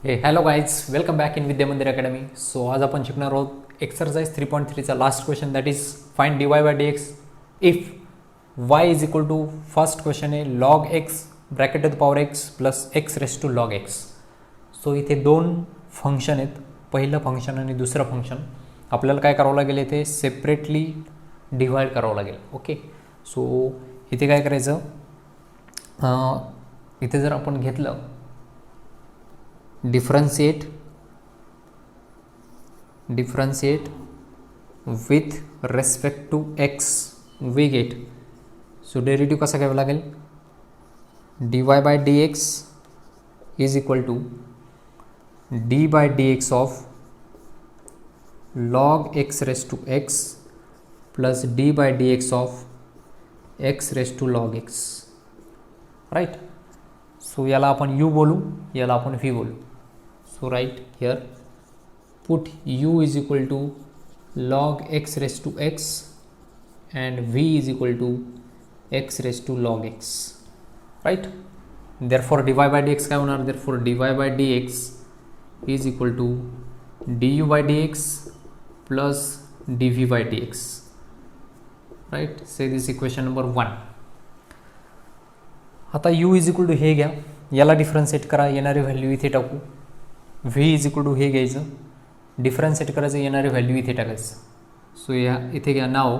हे hello guys, welcome back in Vidya Mandir academy. So आज आपण शिकणार आहोत एक्सरसाइज 3.3चा last question, that is find dy by dx if y is equal to, first question आहे log x bracket to the power x plus x raise to log x. So इथे दोन function आहेत, पहिलं function आणि दुसरं function. आपल्याला काय करावं लागेल, इथे सेपरेटली डिवाइड करावं लागेल. ओके, सो इथे काय करायचं, इथे जर आपण घेतलं differentiate with respect to x we get. so derivative कसा घ्यावा लागेल, dy by dx is equal to d by dx of log x raised to x plus d by dx of x raised to log x. Right. So याला आपण u बोलू, याला आपण v बोलू. So write here, put u is equal to log x raised to x and v is equal to x raised to log x. Right? Therefore dy by dx काय होणार, therefore dy by dx is equal to du by dx plus dv by dx. Right? Say this equation number 1. आता u is equal to हे घ्या, याला differentiate करा, येणारी value इथे टाकू. v इज इक्वल टू हे घ्यायचं, डिफरन्शिएट करायचं, येणारी व्हॅल्यू इथे टाकायचं. सो या इथे घ्या, नाव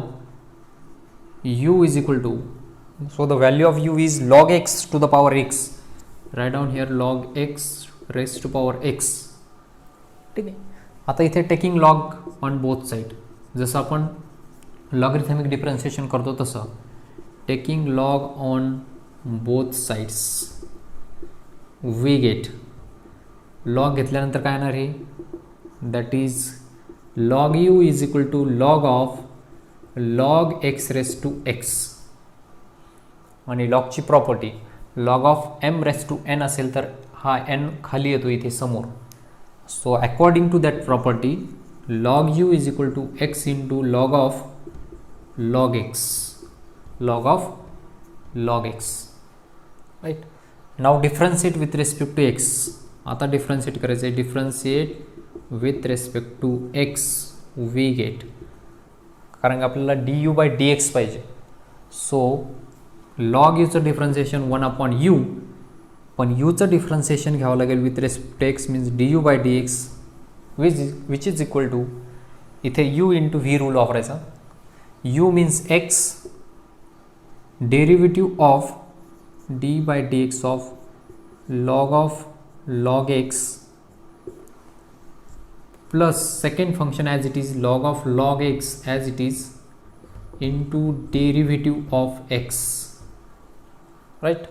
u is equal to, so the value of u is log x to the power x. Right down here log x raise to power x. ठीक आहे. आता इथे taking log on both side, जसं आपण लॉगरिथमिक डिफरन्शिएशन करतो तसं taking log on both sides we get, log घेतल्यानंतर काय येणार आहे, that is log u is equal to log of log x raise to x. आणि लॉगची property log of m raise to n असेल तर हा एन खाली येतो इथे समोर. So according to that property log u is equal to x into log of log x, log of log x. Right. Now differentiate with respect to x. आता differentiate करायचं आहे, differentiate with respect to x we get, कारण आपल्याला d u by d x पाहिजे. So log यूचं differentiation 1/u, पण यूचं differentiation घ्यावं लागेल with respect to x, means d u by d x which is equal to, इथे u into v rule वापरायचा. U means x, derivative of d by d x of log x plus second function as it is log of log x as it is into derivative of x. right?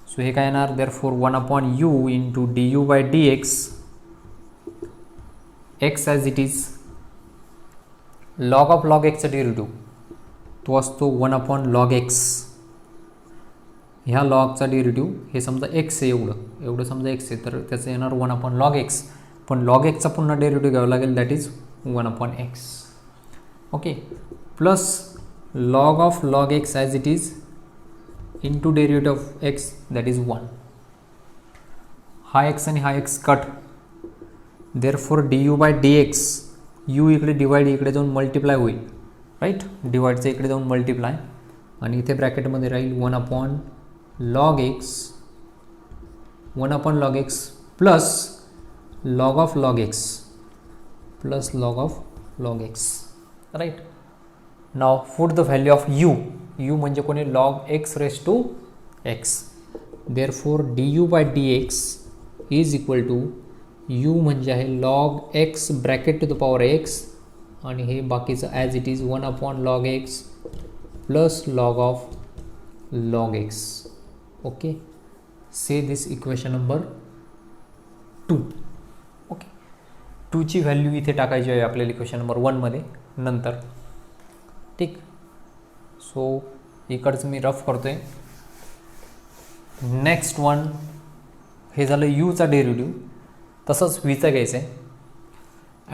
so हे काय येणार, therefore 1/u into du by dx, x as it is log of log x चा derivative तो असतो 1/log x. ह्या लॉगचा derivative हे समजा x आहे, एवढं समजा एक्स आहे, तर त्याचं येणार 1/log x, पण लॉग एक्सचा पुन्हा डेरिव्हेटिव्ह घ्यावं लागेल, that is 1/x. Okay, plus log of log x as it is into derivative of x, that is 1. हा एक्स आणि हा x cut, therefore d u by d x, u इकडे divide इकडे जाऊन मल्टिप्लाय होईल. Right, डिवाइडचं इकडे जाऊन multiply, आणि इथे ब्रॅकेटमध्ये राहील 1/log x, 1/log x plus log of log x plus log of log x. right? now put the value of u म्हणजे कोणी log x raised to x. therefore du by dx is equal to u म्हणजे आहे log x bracket to the power x, आणि हे बाकीचं as it is 1/log x plus log of log x. okay, say this equation number 2. okay, 2 ची value इथे टाकायची आहे आपल्याला इक्वेशन नंबर 1 मध्ये नंतर. ठीक. सो इकडचं मी रफ करतोय. नेक्स्ट वन, हे झालं यूचा डेरिव्हेटिव्ह, तसंच व्हीचा घ्यायचं आहे,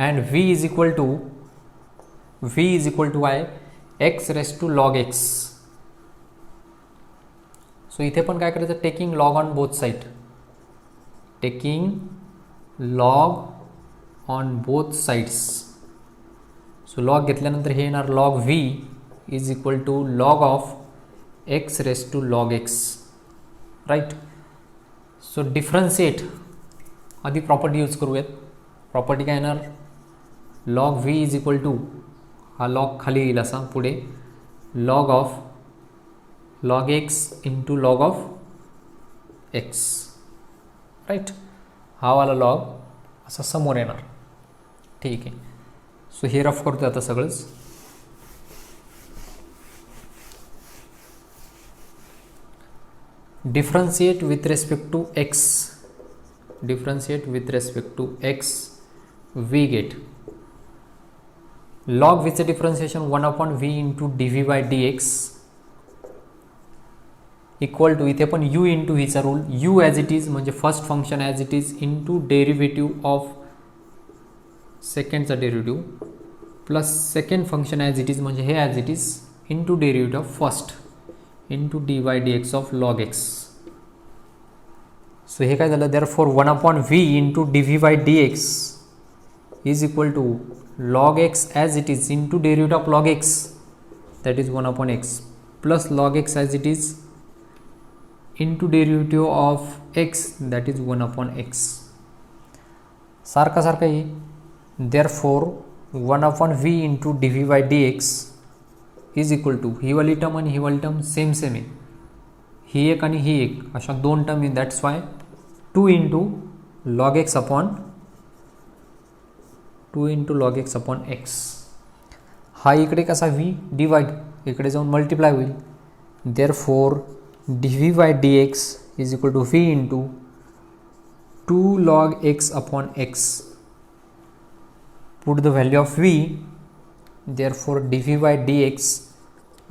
and v is equal to I x raise to log x. So इथे पण काय करायचं, taking log on both side, taking log on both sides. So log घेतल्यानंतर हे येणार log v is equal to log of x raise to log x. Right. So differentiate आधी property use करूयात. Property काय येणार log v is equal to हा log खाली येईल असा पुढे log of log x into log of x. Right. हा वाला लॉग असा समोर येणार. ठीक आहे. सो हे रफ करतो आता सगळंच. Differentiate with respect to x. Differentiate with respect to x we get log with the differentiation 1 upon v into dv by dx equal to इथे पण u into v चा rule u as it is म्हणजे first function as it is into derivative of सेकंडचा derivative plus second function as it is म्हणजे हे as it is into derivative of first into dy dx of log x. So हे काय झालं therefore 1 upon v into dv by dx is equal to log x as it is into derivative of log x that is 1 upon x plus log x as it is into derivative of x that is 1 upon x. सारखा सारखा ही therefore 1 upon v into dv by dx is equal to ही वाली term आणि ही वाली term same same आहे. ही एक आणि ही एक अशा दोन टर्म आहे. That's why 2 into log x upon 2 into log x upon x. हा इकडे कसा v डिवाइड इकडे जाऊन मल्टिप्लाय होईल. therefore dv by dx is equal to v into 2 log x upon x. put the value of v therefore dv by dx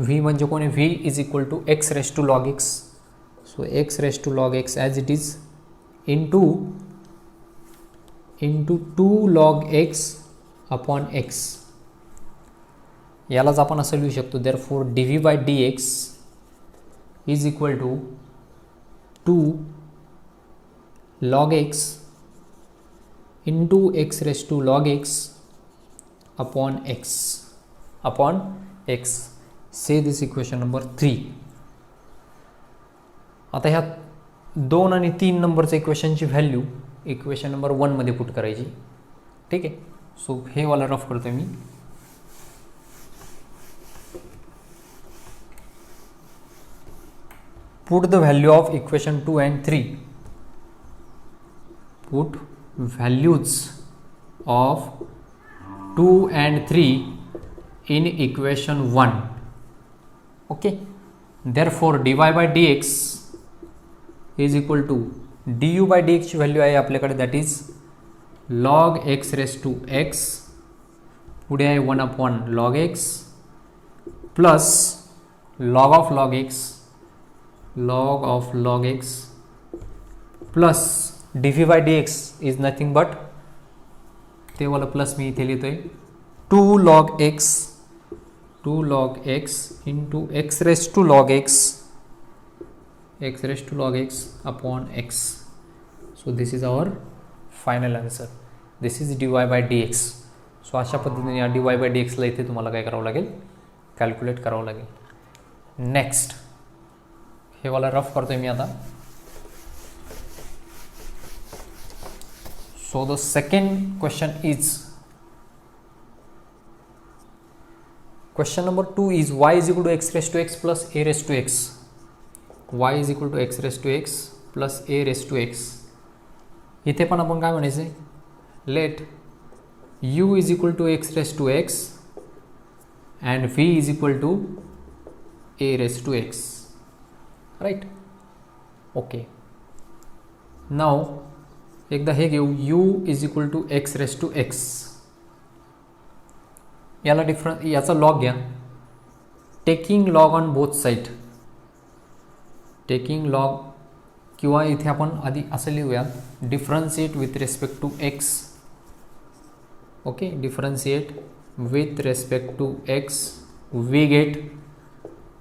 v म्हणजे कोण आहे v is equal to x raised to log x. so x raised to log x as it is into 2 log x upon x. यालाच आपण असं लिहू शकतो therefore dv by dx is equal to 2 log x into x raised to log x upon x. Say this equation number 3. आता ह्या 2 आणि 3 नंबरच्या इक्वेशनची value equation number 1 मध्ये पुट करायची. ठीक आहे. सो हे वाला रफ करतोय मी. Put the value of equation 2 and 3. Put values of 2 and 3 in equation 1. Okay. therefore dy by dx is equal to du by dx ची व्हॅल्यू आहे आपल्याकडे that is log x raised to x पुढे आहे 1 upon log x plus log of log x plus dv by dx is nothing but ते वाला plus मी इथे लिहितोय 2 log x into x raised to log x upon x. so this is our final answer. This is dy by dx. So अशा पद्धतीने या dy by dx ला इथे तुम्हाला काय करावं लागेल कॅल्क्युलेट करावं लागेल. नेक्स्ट हे वाला रफ करतोय मी आता. So the second question is question number 2 is y is equal to x raised to x plus a raised to x. y is equal to x raised to x plus a raised to x. इथे पण आपण काय म्हणायचं late u is equal to x raised to x and v is equal to a raised to x. right. Okay. Now एकदा हे घेऊ u is equal to x raised to x. याला याचा लॉग घ्या. Taking log on both side. Taking log किंवा इथे आपण आधी असं लिहूया differentiate with respect to x. Okay. Differentiate with respect to x we get.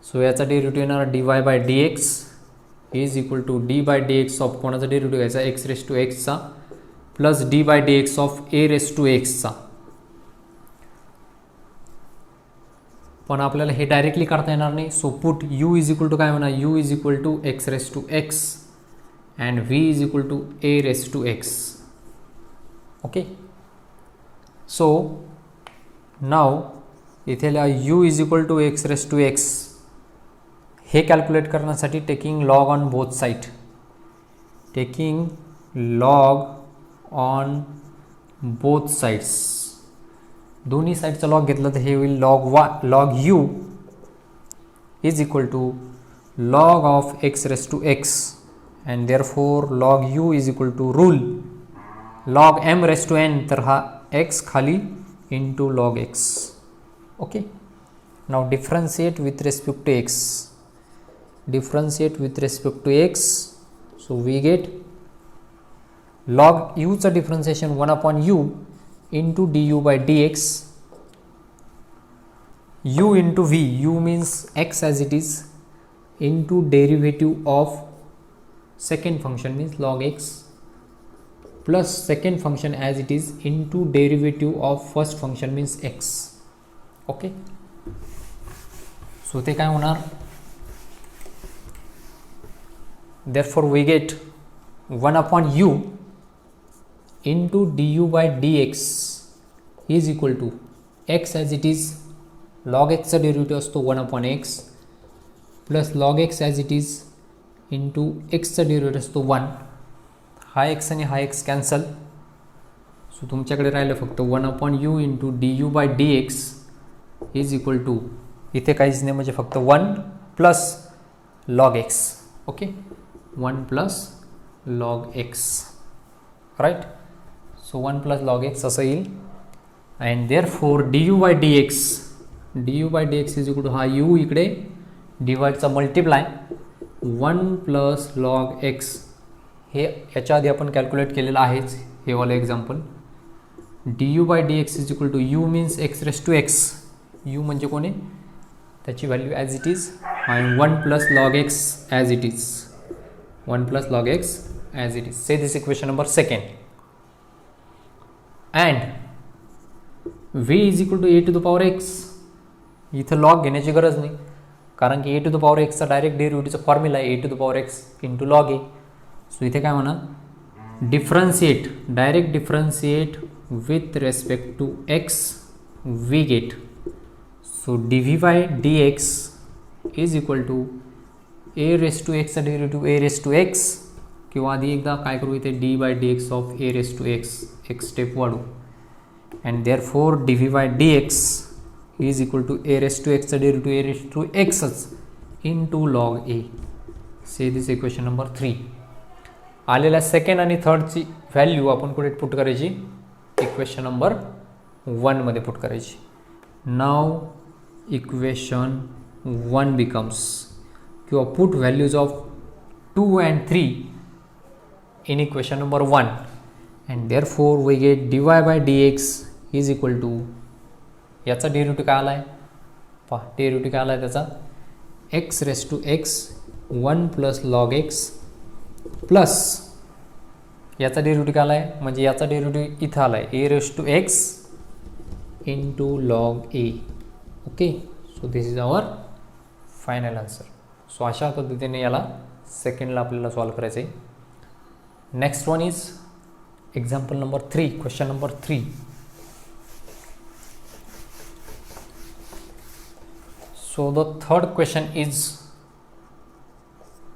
So याचा डेरिव्हेटिव्ह येणार dy by dx is equal to d by dx of कोणाचा derivative घ्यायचा x रेस टू एक्सचा plus d by d x of a raise to एक्सचा. पण आपल्याला हे directly करता येणार नाही. So put you is equal to काय म्हणा, u is equal to x raise to x and v is equal to a raise to x. Okay. So now इथे लिहा u is equal to x raise to x. हे calculate करण्यासाठी taking log on both side, taking log on both sides, दोन्ही साईडचा log घेतला तर हे होईल log u is equal to log of x raise to x and therefore log u is equal to rule log m raise to n. तर हा x खाली into log x. Okay. Now differentiate with respect to x, differentiate with respect to x. So we get log u चा differentiation 1 upon u into du by dx, u into v, u means x as it is, into derivative of second function means log x plus second function as it is into derivative of first function means x. okay. so ते काय होणार, therefore we get 1 upon u into du by dx is equal to x as it is, log x चा derivative असतो 1 upon x plus log x as it is into x चा derivative असतो 1. हा x आणि हा x cancel. So तुमच्याकडे राहिलं फक्त 1 upon u into du by dx is equal to, इथे काहीच नाही म्हणजे फक्त 1 plus log x. Okay. 1 plus log x, right. So 1 plus log x असं येईल. And therefore du by dx, du by dx is equal to हा u इकडे डिवाइडचा मल्टिप्लाय 1 प्लस लॉग एक्स. हे याच्या आधी आपण कॅल्क्युलेट केलेलं आहेच हे वालं example. du by dx is equal to u means x raise to x, u म्हणजे कोणी त्याची व्हॅल्यू ॲज इट इज, आणि 1 plus log x as it is, 1 plus log x as it is. Say this equation number second. And v is equal to a to the power x. इथं log घेण्याची गरज नाही कारण की a to the power एक्सचा direct डेरिव्हेटिव्हचा formula आहे a to the power x into log a. So इथे काय म्हणा, differentiate, direct differentiate with respect to x we get. So D by d x is equal to a raise to एक्सचा derivative a raise to x, किंवा आधी एकदा काय करू इथे d by d x of a raise to x, एक step वाढू. And therefore d v by d x is equal to a raise to एक्सचा डेरिव्हेटिव्ह ए रेस टू एक्सच into log a. Say this equation number 3. आलेल्या second आणि थर्डची value आपण कुठे put करायची, equation number 1 मध्ये put करायची. नाव equation 1 becomes, किंवा put values of 2 and 3 in equation number 1, and therefore we get dy by dx is equal to, याचा derivative काय आला आहे पहा, डेरिव्हेटिव्ह काय आला आहे त्याचा x raise to x 1 plus log x plus याचा डेरिव्हेटिव्ह काय आला आहे, म्हणजे याचा डेरिव्हेटिव्ह इथं आला आहे a raise to x into log a. Okay. So this is our final answer. So अशा पद्धतीने याला सेकंडला आपल्याला सॉल्व करायचं आहे. Next one is example number 3, question number 3. So the third question is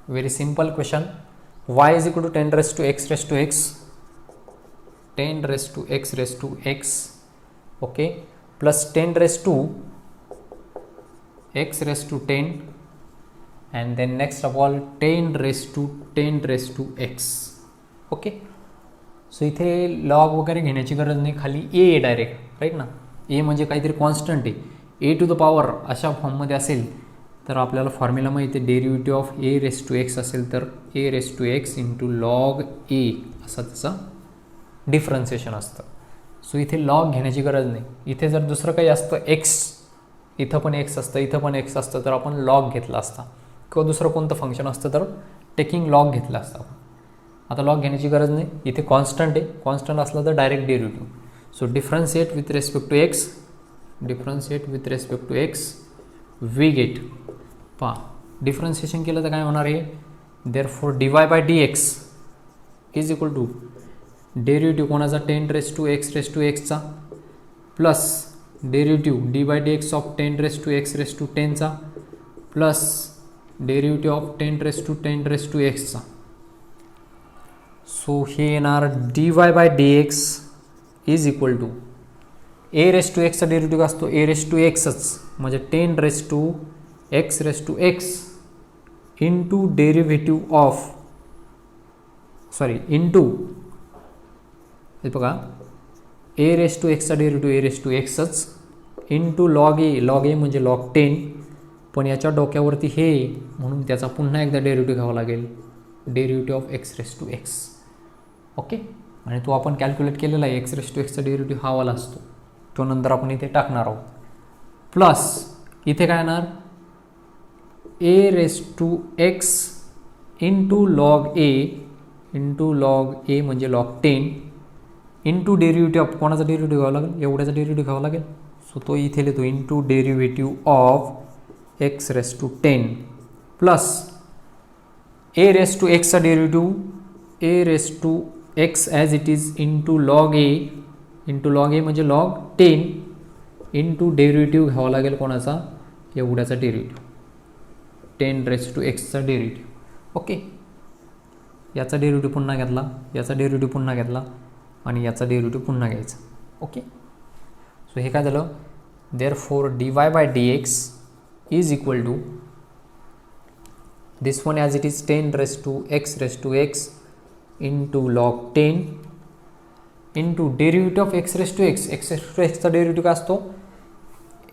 very simple question. Y is equal to 10 raised to x raised to x, 10 raised to x raised to x, okay, plus 10 raised to x raised to 10, and then next of all 10 raised to x. okay. So इथे log वगैरे घेण्याची गरज नाही, खाली ए आहे direct, right ना. ए म्हणजे काहीतरी कॉन्स्टंट आहे, ए टू द पॉवर अशा फॉर्ममध्ये असेल तर आपल्याला फॉर्म्युला माहिती आहे, derivative of a raise to x असेल तर a raise to x into log a असं त्याचं डिफरन्सिएशन असतं. सो इथे लॉग घेण्याची गरज नाही. इथे जर दुसरं काही असतं एक्स, इथं पण एक्स असतं, इथं पण एक्स असतं, तर आपण लॉग घेतला असता, किंवा दुसरं कोणतं फंक्शन असतं तर टेकिंग लॉग घेतला असता. आता लॉग घेण्याची गरज नाही, इथे कॉन्स्टंट आहे, कॉन्स्टंट असला तर direct derivative. So differentiate with respect to x, differentiate with respect to x, we get, पहा डिफरन्शिएशन केलं तर काय होणार आहे, therefore dy by dx is equal to derivative कोणाचा 10 रेस टू एक्सचा plus derivative d by dx of 10 raise to x 10चा plus derivative of 10 raise to एक्सचा. सो हे येणार dy by dx is equal to a raise to एक्सचा derivative असतो a raise to एक्सच, म्हणजे 10 raise to x into derivative of into हे बघा ए रेस टू एक्सचा डेरिव्हेटिव्ह ए रेस टू एक्सच इंटू लॉग ए म्हणजे लॉग 10, पण याच्या डोक्यावरती हे म्हणून त्याचा पुन्हा एकदा डेरिव्हेटिव्ह घ्यावा लागेल, derivative of x raise to x. Okay, आणि तो आपण कॅल्क्युलेट केलेला आहे, एक्स रेस टू एक्सचा डेरिव्हेटिव्ह हा वाला असतो, तो नंतर आपण इथे टाकणार आहोत. प्लस इथे काय येणार a raise to x into log a म्हणजे लॉग 10 इंटू डेरिव्हेटिव्ह ऑफ कोणाचा डेरिव्हेटिव्ह घ्यावा लागेल, एवढ्याचा डेरिव्हेटिव्ह घ्यावा लागेल. सो तो इथे लिहितो into derivative of x raise to 10 plus a raise to एक्सचा derivative a raise to x as it is into log a म्हणजे लॉग 10 इंटू डेरिव्हेटिव्ह घ्यावा लागेल कोणाचा, एवढ्याचा डेरिव्हेटिव्ह 10 रेस टू एक्सचा डेरिव्हेटिव्ह. ओके, याचा डेरिव्हेटिव्ह पुन्हा घेतला, याचा डेरिव्हेटिव्ह पुन्हा घेतला आणि याचा डेरिव्हेटिव्ह पुन्हा घ्यायचा. ओके, सो हे काय झालं, therefore dy by dx is equal to this one as it is 10 raise to x into log 10 into derivative of x raise to एक्सचा डेरिव्हेटिव्ह काय असतो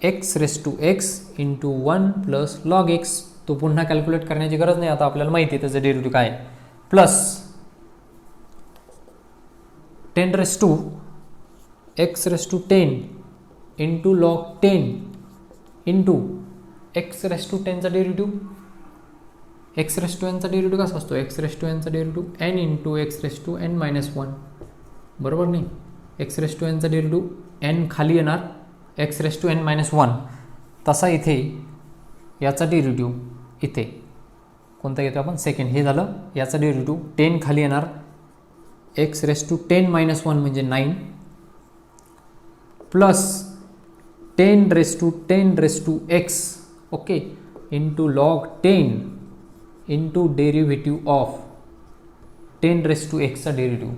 x raise to x into 1 plus log x. तो पुन्हा calculate करण्याची गरज नाही, आता आपल्याला माहिती आहे त्याचं डेरिव्हेटिव्ह काय आहे. Plus 10 raise to x raise to 10 into log 10 into x raise to 10चा डेरिव्हेटिव्ह, एक्स रेस टू एनचा डेरिव्हेटिव्ह कसा असतो, एक्स रेस टू एनचा derivative n into x raise to n minus 1, बरोबर नाही. एक्स रेस टू एनचा derivative n खाली येणार x raise to n minus 1, तसा इथे याचा डेरिव्हेटिव्ह इथे कोणता घेतो आपण सेकंड, हे झालं याचा डेरिव्हेटिव्ह 10 खाली येणार एक्स रेस टू 10 मायनस 1 म्हणजे 9 plus 10 raise to x okay into log 10 into derivative of 10 raise to एक्सचा डेरिव्हेटिव्ह,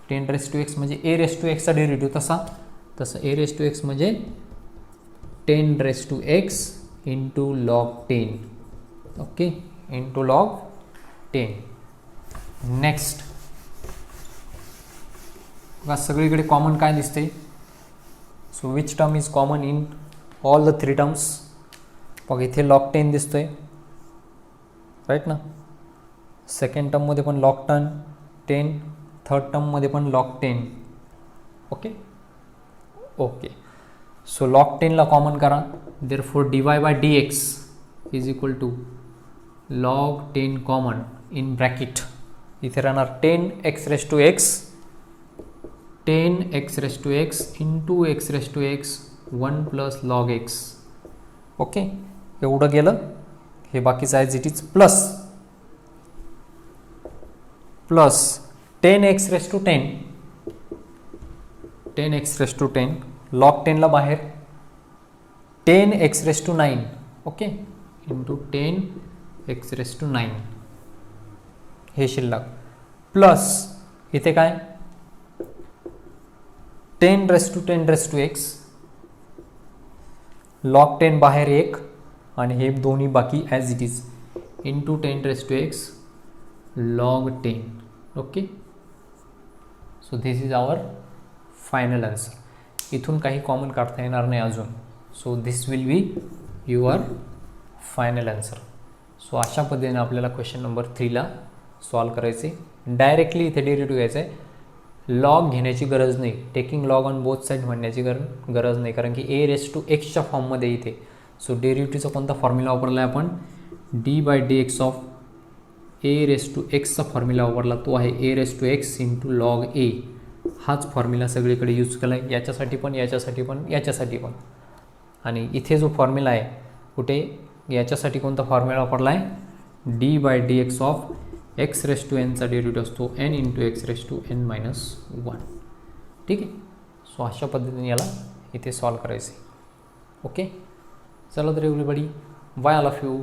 10 रेस टू एक्स म्हणजे ए रेस टू एक्सचा डेरिव्हेटिव्ह, तसं ए रेस टू एक्स म्हणजे 10 raise to x into log 10 okay into log 10. Next बघा सगळीकडे common काय दिसते, so which term is common in all the 3 terms. बघा इथे लॉग 10 दिसतोय राईट ना, सेकंड टर्ममध्ये पण लॉग 10, थर्ड टर्ममध्ये पण लॉग 10 ओके. सो लॉग 10ला कॉमन करा, therefore dy by dx is equal to log 10 common in bracket, इथे राहणार 10 x raise to x into x raise to x 1 plus log x okay. एवढं गेलं, हे बाकीचं as it is plus 10 x raise to 10 log 10ला बाहेर 10 x raise to 9 okay into 10 x raise to 9 हे शिल्लक, प्लस इथे काय 10 रेस टू एक्स लॉग 10 बाहेर 1 आणि हे दोन्ही बाकी as it is into 10 raise to x log 10 okay. So this is our final answer. इथून काही कॉमन काढता येणार नाही अजून, so this will be your final answer. So अशा पद्धतीने आपल्याला क्वेश्चन नंबर 3ला सॉल्व करायचे. डायरेक्टली इथे डेरिव्हेटिव्ह घ्यायचं आहे, लॉग घेण्याची गरज नाही, taking log on both side म्हणण्याची गरज नाही, कारण की ए रेस टू एक्सच्या फॉर्ममध्ये इथे. सो डेरिव्हेटिव्हचा कोणता फॉर्म्युला वापरला आहे आपण, d by d x of a raise to एक्सचा फॉर्म्युला वापरला, तो आहे a raise to x into log a. हाच फॉर्म्युला सगळीकडे यूज केला आहे, याच्यासाठी पण, याच्यासाठी पण, याच्यासाठी पण. आणि इथे जो फॉर्म्युला आहे कुठे, याच्यासाठी कोणता फॉर्म्युला वापरला आहे, d by d x of x raise to एनचा डेरिव्हेटिव्ह असतो n into x raise to n minus 1. ठीक आहे. सो अशा पद्धतीने याला इथे सॉल्व करायचे. ओके, चला तर everybody, bye all of you.